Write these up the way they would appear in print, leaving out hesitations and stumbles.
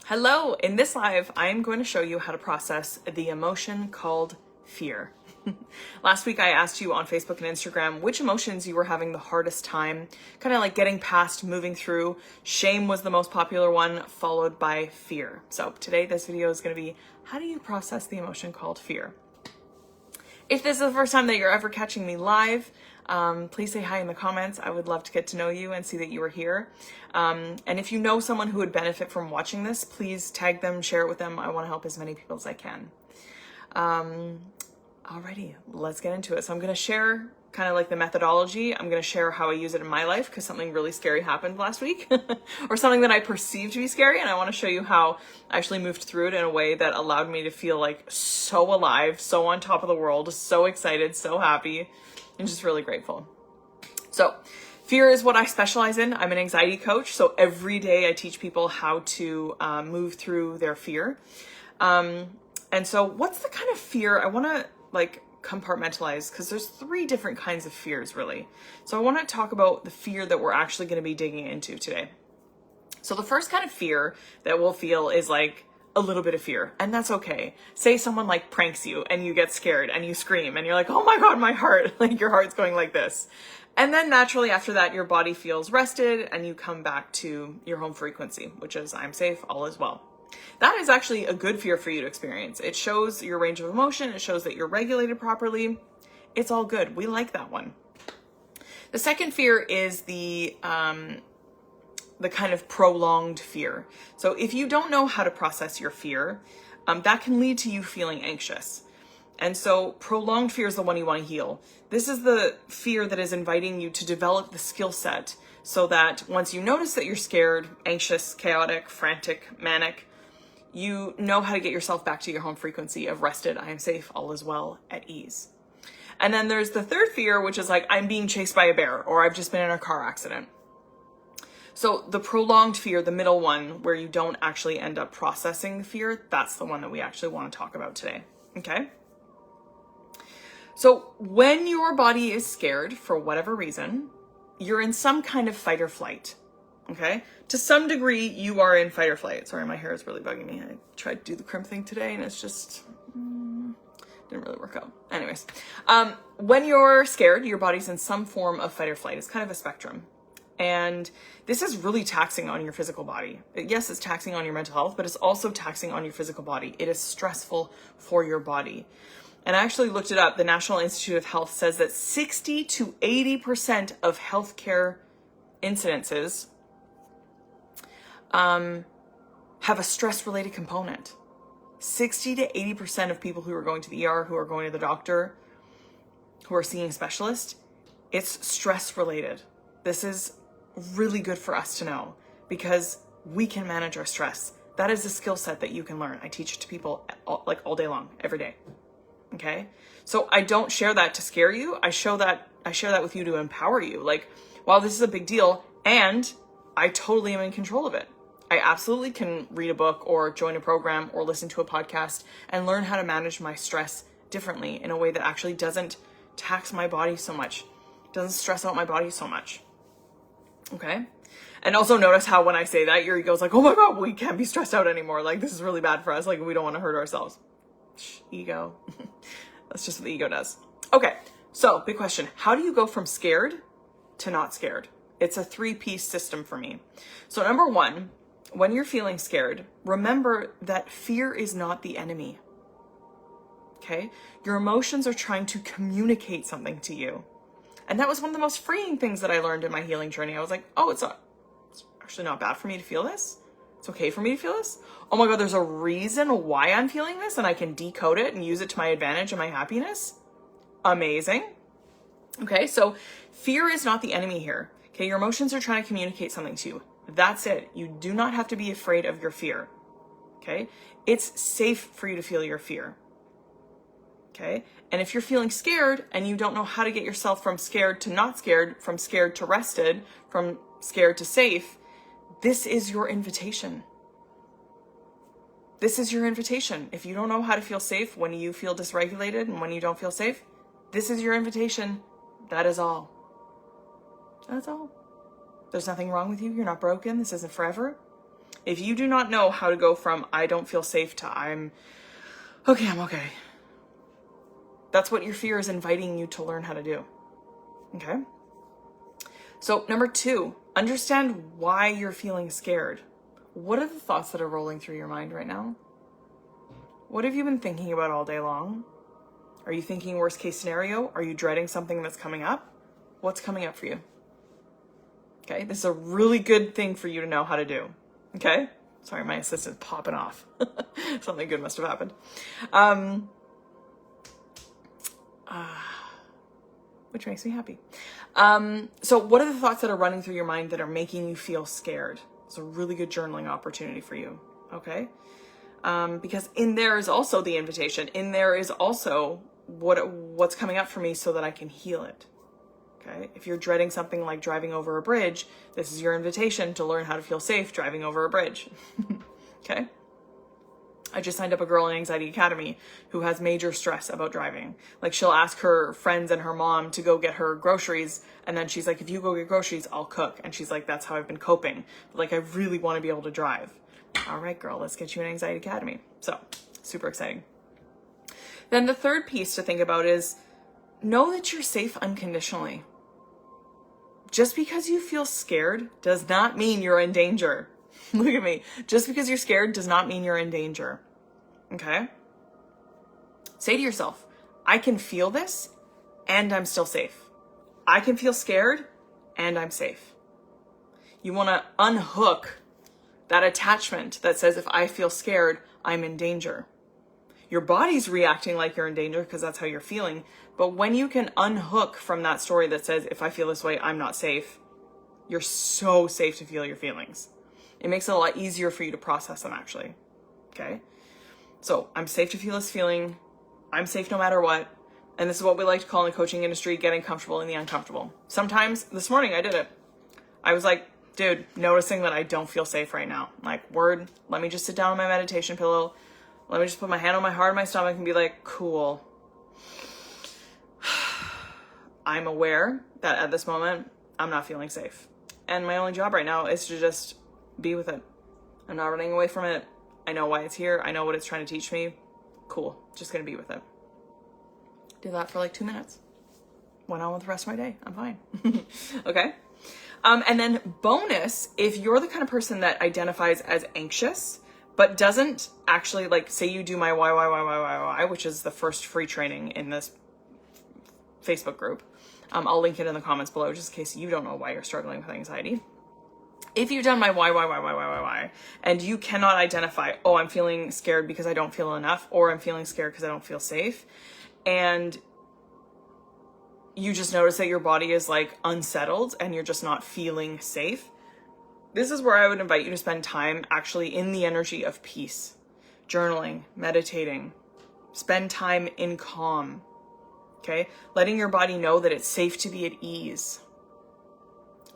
Hello, in this live, I'm going to show you how to process the emotion called fear. Last week, I asked you on Facebook and Instagram which emotions you were having the hardest time, kind of like getting past, moving through. Shame was the most popular one, followed by fear. So today, this video is going to be, how do you process the emotion called fear? If this is the first time that you're ever catching me live, please say hi in the comments. I would love to get to know you and see that you are here. And if you know someone who would benefit from watching this, please tag them, share it with them. I want to help as many people as I can. Alrighty, let's get into it. So I'm going to share kind of like the methodology. I'm going to share how I use it in my life because something really scary happened last week or something that I perceived to be scary. And I want to show you how I actually moved through it in a way that allowed me to feel like so alive, so on top of the world, so excited, so happy, and just really grateful. So fear is what I specialize in. I'm an anxiety coach. So every day I teach people how to move through their fear. And so what's the kind of fear I want to compartmentalize, because there's three different kinds of fears really. So I want to talk about the fear that we're actually going to be digging into today. So the first kind of fear that we'll feel is like a little bit of fear, and that's okay. Say someone like pranks you and you get scared and you scream and you're like, oh my God, my heart, like your heart's going like this. And then naturally after that, your body feels rested and you come back to your home frequency, which is I'm safe, all is well. That is actually a good fear for you to experience. It shows your range of emotion. It shows that you're regulated properly. It's all good. We like that one. The second fear is the kind of prolonged fear. So if you don't know how to process your fear, that can lead to you feeling anxious. And so prolonged fear is the one you want to heal. This is the fear that is inviting you to develop the skill set so that once you notice that you're scared, anxious, chaotic, frantic, manic, you know how to get yourself back to your home frequency of rested, I am safe, all is well, at ease. And then there's the third fear, which is like, I'm being chased by a bear, or I've just been in a car accident. So the prolonged fear, the middle one, where you don't actually end up processing the fear, that's the one that we actually want to talk about today, okay? So when your body is scared for whatever reason, you're in some kind of fight or flight. Okay, to some degree, you are in fight or flight. Sorry, my hair is really bugging me. I tried to do the crimp thing today and it's just didn't really work out. Anyways, when you're scared, your body's in some form of fight or flight. It's kind of a spectrum. And this is really taxing on your physical body. Yes, it's taxing on your mental health, but it's also taxing on your physical body. It is stressful for your body. And I actually looked it up. The National Institute of Health says that 60 to 80% of healthcare incidences have a stress-related component. 60 to 80% of people who are going to the ER, who are going to the doctor, who are seeing a specialist, it's stress-related. This is really good for us to know because we can manage our stress. That is a skill set that you can learn. I teach it to people all day long, every day. Okay? So I don't share that to scare you. I share that with you to empower you. Like, wow, this is a big deal, and I totally am in control of it. I absolutely can read a book or join a program or listen to a podcast and learn how to manage my stress differently in a way that actually doesn't tax my body so much, doesn't stress out my body so much. Okay? And also notice how when I say that, your ego's like, oh my God, we can't be stressed out anymore. Like, this is really bad for us. Like, we don't want to hurt ourselves. Shh, ego. That's just what the ego does. Okay, so big question. How do you go from scared to not scared? It's a 3-piece system for me. So number one, when you're feeling scared, remember that fear is not the enemy. Okay? Your emotions are trying to communicate something to you. And that was one of the most freeing things that I learned in my healing journey. I was like, oh, it's actually not bad for me to feel this. It's okay for me to feel this. Oh my God, there's a reason why I'm feeling this and I can decode it and use it to my advantage and my happiness. Amazing. Okay, so fear is not the enemy here. Okay, your emotions are trying to communicate something to you. That's it. You do not have to be afraid of your fear. Okay, it's safe for you to feel your fear. Okay, and if you're feeling scared and you don't know how to get yourself from scared to not scared, from scared to rested, from scared to safe, this is your invitation. This is your invitation. If you don't know how to feel safe when you feel dysregulated and when you don't feel safe, this is your invitation. That is all. That's all. There's nothing wrong with you. You're not broken. This isn't forever. If you do not know how to go from I don't feel safe to I'm okay. That's what your fear is inviting you to learn how to do. Okay? So number 2, understand why you're feeling scared. What are the thoughts that are rolling through your mind right now? What have you been thinking about all day long? Are you thinking worst case scenario? Are you dreading something that's coming up? What's coming up for you? Okay, this is a really good thing for you to know how to do. Okay? Sorry, my assistant's popping off. Something good must have happened. Which makes me happy. So what are the thoughts that are running through your mind that are making you feel scared? It's a really good journaling opportunity for you. Okay? Because in there is also the invitation. In there is also what's coming up for me so that I can heal it. Okay? If you're dreading something like driving over a bridge, this is your invitation to learn how to feel safe driving over a bridge. Okay? I just signed up a girl in Anxiety Academy who has major stress about driving. Like, she'll ask her friends and her mom to go get her groceries, and then she's like, if you go get groceries, I'll cook. And she's like, that's how I've been coping. But like, I really want to be able to drive. All right, girl, let's get you in Anxiety Academy. So, super exciting. Then the third piece to think about is know that you're safe unconditionally. Just because you feel scared does not mean you're in danger. Look at me. Just because you're scared does not mean you're in danger. Okay? Say to yourself, I can feel this and I'm still safe. I can feel scared and I'm safe. You want to unhook that attachment that says, if I feel scared, I'm in danger. Your body's reacting like you're in danger because that's how you're feeling. But when you can unhook from that story that says, if I feel this way, I'm not safe, you're so safe to feel your feelings. It makes it a lot easier for you to process them, actually. Okay? So I'm safe to feel this feeling. I'm safe no matter what. And this is what we like to call in the coaching industry, getting comfortable in the uncomfortable. Sometimes, this morning I did it. I was like, dude, noticing that I don't feel safe right now. Like, word, let me just sit down on my meditation pillow. Let me just put my hand on my heart and my stomach and be like, cool. I'm aware that at this moment, I'm not feeling safe. And my only job right now is to just be with it. I'm not running away from it. I know why it's here. I know what it's trying to teach me. Cool. Just gonna be with it. Do that for like 2 minutes. Went on with the rest of my day. I'm fine. Okay? And then bonus, if you're the kind of person that identifies as anxious, but doesn't actually, like, say you do my why, which is the first free training in this Facebook group. I'll link it in the comments below just in case you don't know why you're struggling with anxiety. If you've done my why, and you cannot identify, oh, I'm feeling scared because I don't feel enough, or I'm feeling scared because I don't feel safe, and you just notice that your body is like unsettled and you're just not feeling safe, this is where I would invite you to spend time actually in the energy of peace, journaling, meditating, spend time in calm, okay? Letting your body know that it's safe to be at ease.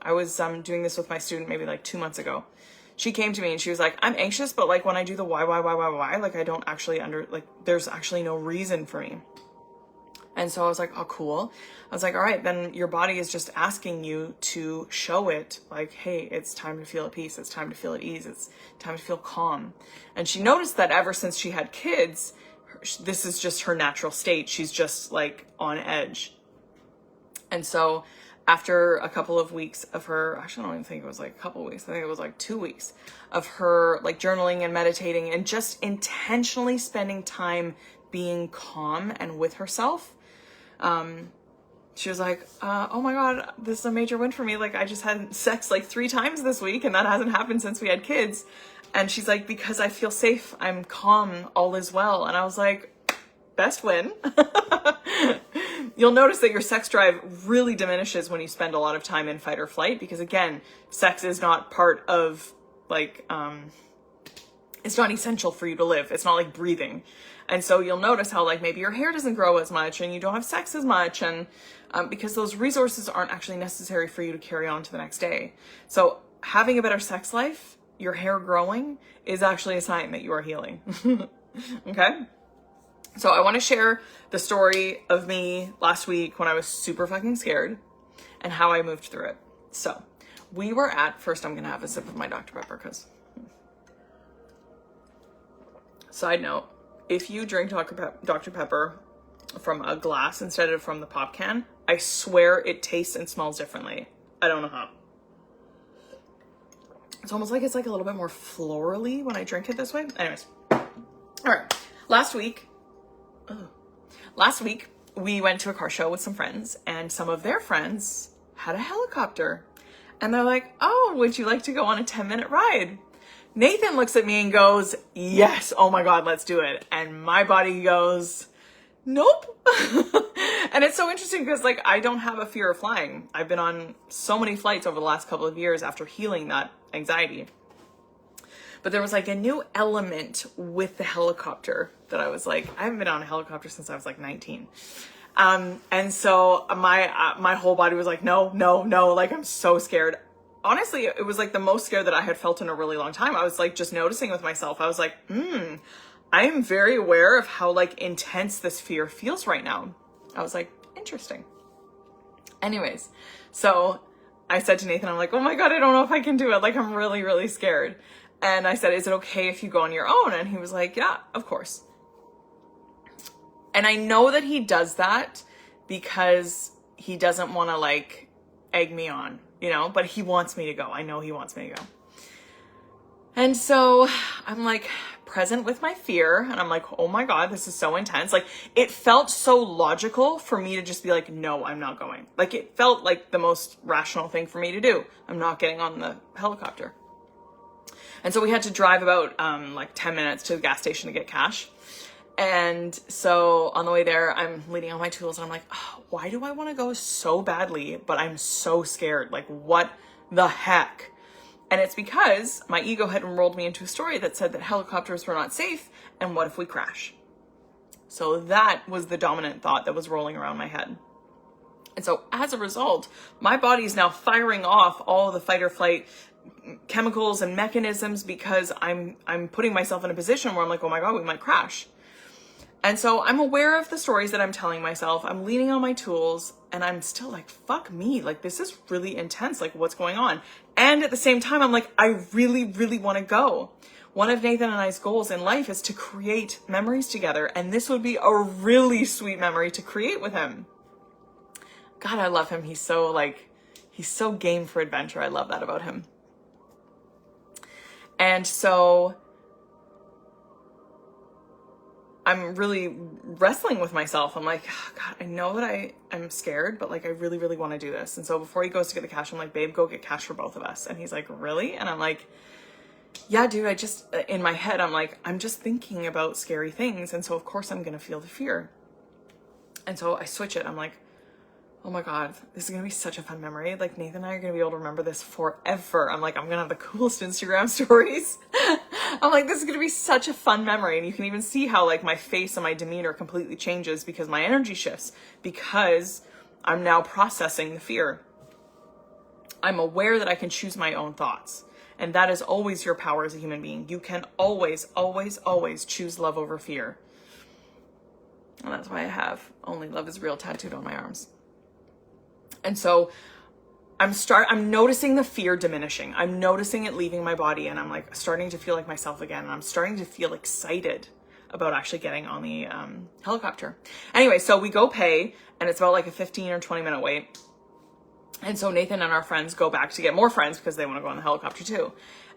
I was doing this with my student maybe like 2 months ago. She came to me and she was like, I'm anxious, but like when I do the why, like I don't actually there's actually no reason for me. And so I was like, oh, cool. I was like, all right, then your body is just asking you to show it like, hey, it's time to feel at peace. It's time to feel at ease. It's time to feel calm. And she noticed that ever since she had kids, this is just her natural state. She's just like on edge. And so after a couple of weeks of her, actually I don't even think it was like a couple of weeks, I think it was like 2 weeks of her like journaling and meditating and just intentionally spending time being calm and with herself, she was like, oh my God, this is a major win for me. Like, I just had sex like 3 times this week and that hasn't happened since we had kids. And she's like, because I feel safe, I'm calm, all is well. And I was like, best win. You'll notice that your sex drive really diminishes when you spend a lot of time in fight or flight, because again, sex is not part of like, it's not essential for you to live. It's not like breathing. And so you'll notice how like maybe your hair doesn't grow as much and you don't have sex as much, and because those resources aren't actually necessary for you to carry on to the next day. So having a better sex life, your hair growing, is actually a sign that you are healing. Okay? So I want to share the story of me last week when I was super fucking scared and how I moved through it. So we were at, first I'm going to have a sip of my Dr. Pepper because Side note, if you drink Dr. Pepper from a glass instead of from the pop can, I swear it tastes and smells differently. I don't know how. It's almost like it's like a little bit more florally when I drink it this way. Anyways. All right. Last week, we went to a car show with some friends, and some of their friends had a helicopter. And they're like, oh, would you like to go on a 10-minute ride? Nathan looks at me and goes, yes, oh my God, let's do it. And my body goes, nope. And it's so interesting because like, I don't have a fear of flying. I've been on so many flights over the last couple of years after healing that anxiety. But there was like a new element with the helicopter that I was like, I haven't been on a helicopter since I was like 19. And so my whole body was like, no, like I'm so scared. Honestly, it was like the most scared that I had felt in a really long time. I was like just noticing with myself. I was like, I am very aware of how like intense this fear feels right now. I was like, interesting. Anyways, so I said to Nathan, I'm like, oh my God, I don't know if I can do it. Like, I'm really, really scared. And I said, is it okay if you go on your own? And he was like, yeah, of course. And I know that he does that because he doesn't want to like egg me on, you know, but he wants me to go. I know he wants me to go. And so I'm like present with my fear, and I'm like, oh my God, this is so intense. Like, it felt so logical for me to just be like, no, I'm not going. Like, it felt like the most rational thing for me to do. I'm not getting on the helicopter. And so we had to drive about like 10 minutes to the gas station to get cash. And so on the way there, I'm leading all my tools, and I'm like, oh, why do I want to go so badly, but I'm so scared? Like, what the heck? And it's because my ego had enrolled me into a story that said that helicopters were not safe, and what if we crash? So that was the dominant thought that was rolling around my head. And so as a result, my body is now firing off all the fight or flight chemicals and mechanisms because I'm putting myself in a position where I'm like, oh my God, we might crash. And so I'm aware of the stories that I'm telling myself. I'm leaning on my tools, and I'm still like, fuck me. Like, this is really intense. Like, what's going on? And at the same time, I'm like, I really, really want to go. One of Nathan and I's goals in life is to create memories together. And this would be a really sweet memory to create with him. God, I love him. He's so game for adventure. I love that about him. And so I'm really wrestling with myself. I'm like, oh, God, I know that I'm scared, but like, I really, really want to do this. And so before he goes to get the cash, I'm like, babe, go get cash for both of us. And he's like, really? And I'm like, yeah, dude, in my head, I'm like, I'm just thinking about scary things. And so of course I'm going to feel the fear. And so I switch it. I'm like, oh my God, this is going to be such a fun memory. Like, Nathan and I are going to be able to remember this forever. I'm like, I'm going to have the coolest Instagram stories. I'm like, this is going to be such a fun memory. And you can even see how like my face and my demeanor completely changes because my energy shifts, because I'm now processing the fear. I'm aware that I can choose my own thoughts. And that is always your power as a human being. You can always, always, always choose love over fear. And that's why I have "Only Love Is Real" tattooed on my arms. And so I'm noticing the fear diminishing. I'm noticing it leaving my body, and I'm like starting to feel like myself again. And I'm starting to feel excited about actually getting on the helicopter. Anyway, so we go pay, and it's about like a 15 or 20 minute wait. And so Nathan and our friends go back to get more friends because they want to go on the helicopter too.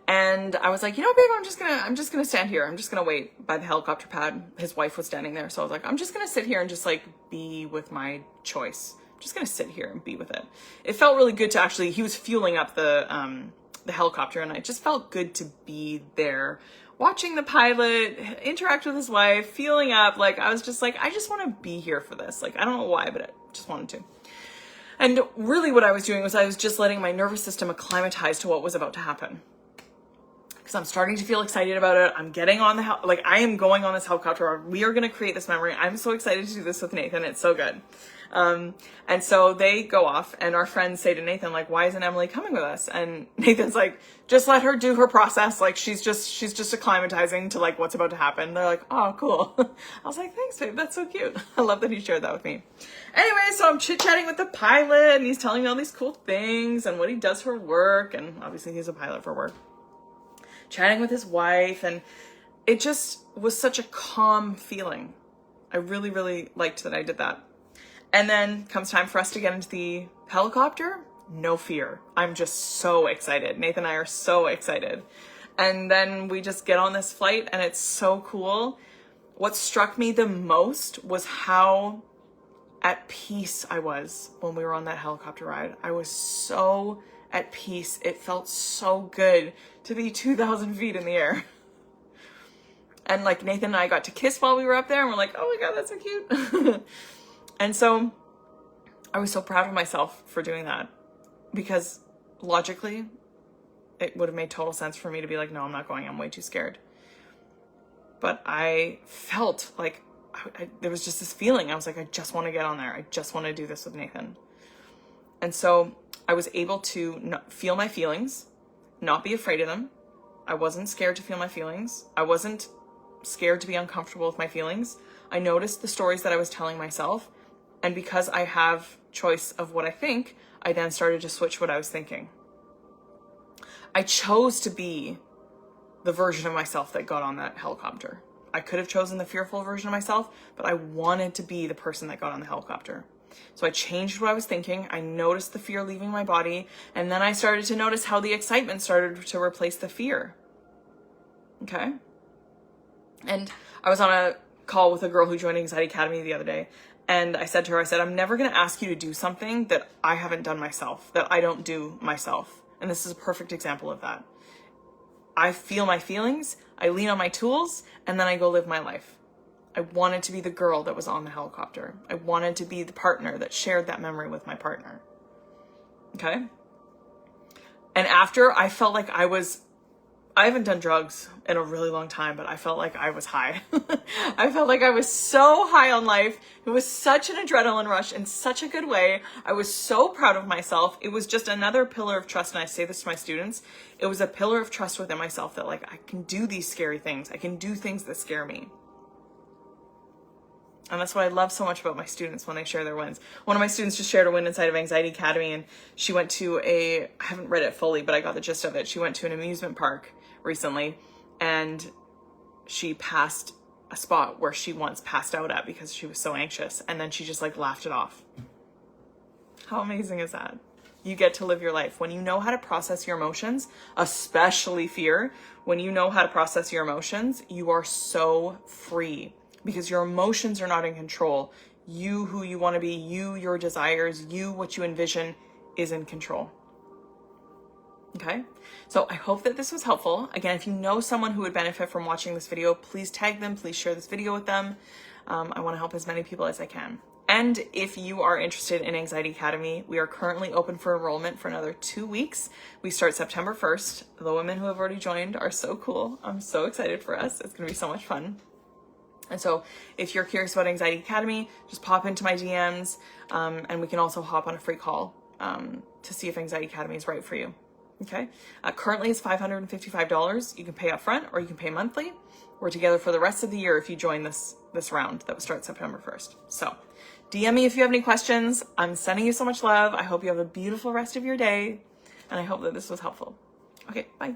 And I was like, you know, babe, I'm just gonna stand here. I'm just gonna wait by the helicopter pad. His wife was standing there. So I was like, I'm just gonna sit here and just like be with my choice. I'm just gonna sit here and be with it. It felt really good to actually, he was fueling up the helicopter, and it just felt good to be there, watching the pilot interact with his wife, feeling up. Like, I was just like, I just want to be here for this. Like, I don't know why, but I just wanted to. And really what I was doing was I was just letting my nervous system acclimatize to what was about to happen. Because I'm starting to feel excited about it. I'm getting on the I am going on this helicopter. We are going to create this memory. I'm so excited to do this with Nathan. It's so good. And so they go off, and our friends say to Nathan, like, why isn't Emilie coming with us? And Nathan's like, just let her do her process. Like, she's just acclimatizing to like what's about to happen. They're like, oh, cool. I was like, thanks, babe. That's so cute. I love that he shared that with me. Anyway, so I'm chit-chatting with the pilot, and he's telling me all these cool things and what he does for work. And obviously he's a pilot for work. Chatting with his wife, and it just was such a calm feeling. I really, really liked that I did that. And then comes time for us to get into the helicopter. No fear. I'm just so excited. Nathan and I are so excited. And then we just get on this flight and it's so cool. What struck me the most was how at peace I was when we were on that helicopter ride. I was so at peace. It felt so good to be 2,000 feet in the air. And like Nathan and I got to kiss while we were up there and we're like, oh my God, that's so cute. And so I was so proud of myself for doing that, because logically it would have made total sense for me to be like, no, I'm not going. I'm way too scared. But I felt like there was just this feeling. I was like, I just want to get on there. I just want to do this with Nathan. And so I was able to feel my feelings, not be afraid of them. I wasn't scared to feel my feelings. I wasn't scared to be uncomfortable with my feelings. I noticed the stories that I was telling myself. And because I have choice of what I think, I then started to switch what I was thinking. I chose to be the version of myself that got on that helicopter. I could have chosen the fearful version of myself, but I wanted to be the person that got on the helicopter. So I changed what I was thinking. I noticed the fear leaving my body. And then I started to notice how the excitement started to replace the fear. Okay? And I was on a call with a girl who joined Anxiety Academy the other day. And I said to her, I'm never going to ask you to do something that I haven't done myself, that I don't do myself. And this is a perfect example of that. I feel my feelings, I lean on my tools, and then I go live my life. I wanted to be the girl that was on the helicopter. I wanted to be the partner that shared that memory with my partner. Okay? And after, I felt like I haven't done drugs in a really long time, but I felt like I was high. I felt like I was so high on life. It was such an adrenaline rush in such a good way. I was so proud of myself. It was just another pillar of trust. And I say this to my students. It was a pillar of trust within myself that like, I can do these scary things. I can do things that scare me. And that's what I love so much about my students when they share their wins. One of my students just shared a win inside of Anxiety Academy, and she went to I haven't read it fully, but I got the gist of it. She went to an amusement park recently, and she passed a spot where she once passed out at because she was so anxious, and then she just like laughed it off. How amazing is that? You get to live your life. When you know how to process your emotions, especially fear, when you know how to process your emotions, you are so free. Because your emotions are not in control. You, who you want to be, you, your desires, you, what you envision is in control. Okay? So I hope that this was helpful. Again, if you know someone who would benefit from watching this video, please tag them, please share this video with them. I want to help as many people as I can. And if you are interested in Anxiety Academy, we are currently open for enrollment for another 2 weeks. We start September 1st. The women who have already joined are so cool. I'm so excited for us. It's going to be so much fun. And so if you're curious about Anxiety Academy, just pop into my DMs, and we can also hop on a free call to see if Anxiety Academy is right for you. Okay? Currently it's $555. You can pay up front or you can pay monthly. We're together for the rest of the year if you join this round that will start September 1st. So DM me if you have any questions. I'm sending you so much love. I hope you have a beautiful rest of your day, and I hope that this was helpful. Okay, bye.